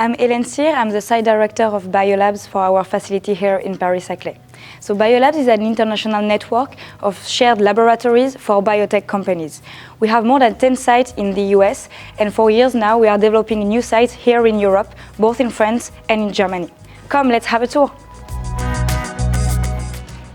I'm Hélène Cyr, I'm the site director of BioLabs for our facility here in Paris-Saclay. So BioLabs is an international network of shared laboratories for biotech companies. We have more than 10 sites in the US, and for years now we are developing new sites here in Europe, both in France and in Germany. Come, let's have a tour.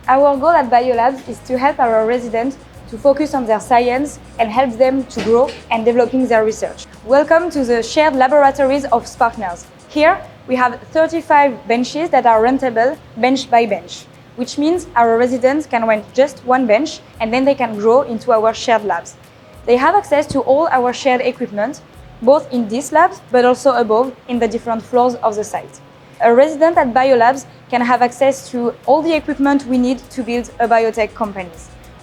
Our goal at BioLabs is to help our residents to focus on their science and help them to grow and developing their research. Welcome to the shared laboratories of Spartners. Here we have 35 benches that are rentable bench by bench, which means our residents can rent just one bench and then they can grow into our shared labs. They have access to all our shared equipment, both in these labs but also above in the different floors of the site. A resident at BioLabs can have access to all the equipment we need to build a biotech company.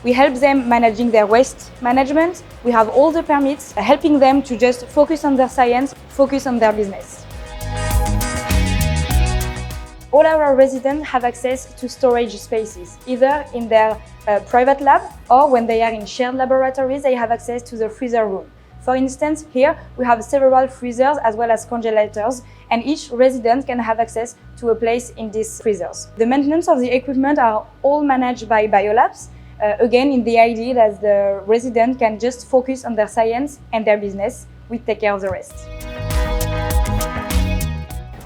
We help them managing their waste management. We have all the permits, helping them to just focus on their science, focus on their business. All our residents have access to storage spaces, either in their private lab or when they are in shared laboratories, they have access to the freezer room. For instance, here we have several freezers as well as congelators, and each resident can have access to a place in these freezers. The maintenance of the equipment are all managed by BioLabs. Again, in the idea that the resident can just focus on their science and their business, we take care of the rest.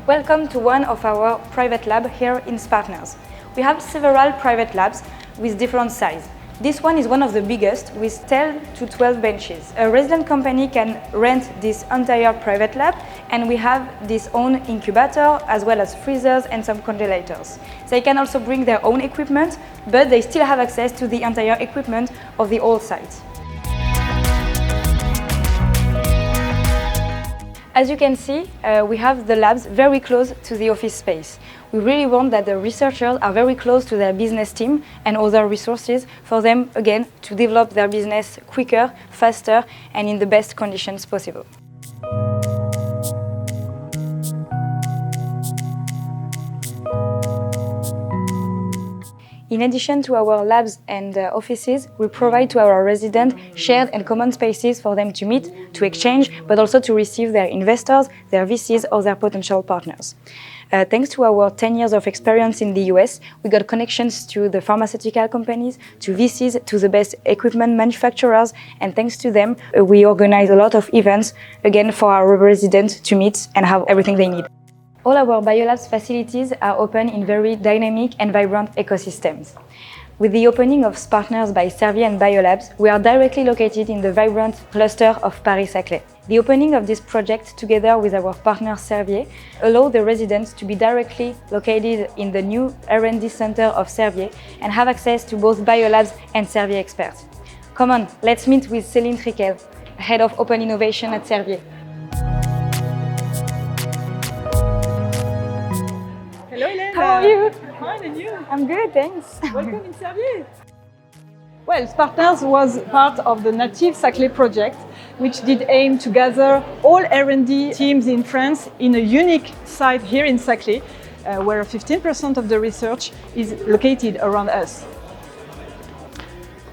Welcome to one of our private labs here in Spartners. We have several private labs with different sizes. This one is one of the biggest with 10 to 12 benches. A resident company can rent this entire private lab, and we have this own incubator as well as freezers and some congelators. They can also bring their own equipment, but they still have access to the entire equipment of the whole site. As you can see, we have the labs very close to the office space. We really want that the researchers are very close to their business team and other resources for them, again, to develop their business quicker, faster, and in the best conditions possible. In addition to our labs and offices, we provide to our residents shared and common spaces for them to meet, to exchange, but also to receive their investors, their VCs, or their potential partners. Thanks to our 10 years of experience in the US, we got connections to the pharmaceutical companies, to VCs, to the best equipment manufacturers, and thanks to them, we organize a lot of events, again, for our residents to meet and have everything they need. All our BioLabs facilities are open in very dynamic and vibrant ecosystems. With the opening of Spartners by Servier and BioLabs, we are directly located in the vibrant cluster of Paris-Saclay. The opening of this project, together with our partner Servier, allows the residents to be directly located in the new R&D center of Servier and have access to both BioLabs and Servier experts. Come on, let's meet with Céline Trickel, Head of Open Innovation at Servier. Hello Hélène. How are you? Fine, and you? I'm good, thanks. Welcome in Servier. Well, Spartners was part of the Depuis project, which did aim to gather all R&D teams in France in a unique site here in Saclay, where 15% of the research is located around us.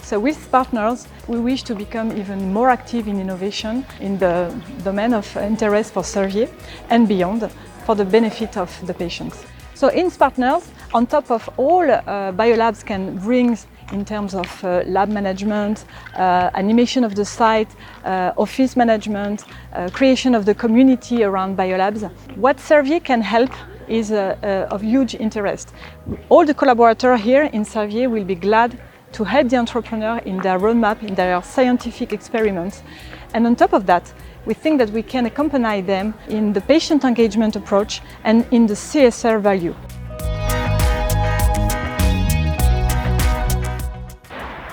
So with Spartners, we wish to become even more active in innovation in the domain of interest for Servier and beyond, for the benefit of the patients. So in Spartners, on top of all BioLabs can bring in terms of lab management, animation of the site, office management, creation of the community around BioLabs, what Servier can help is of huge interest. All the collaborators here in Servier will be glad to help the entrepreneur in their roadmap, in their scientific experiments. And on top of that, we think that we can accompany them in the patient engagement approach and in the CSR value.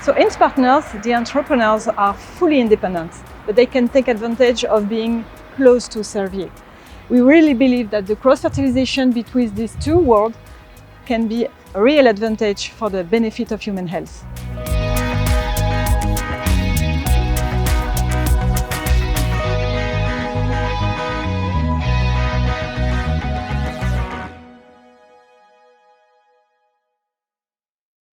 So in Spartners, the entrepreneurs are fully independent, but they can take advantage of being close to Servier. We really believe that the cross-fertilization between these two worlds can be a real advantage for the benefit of human health.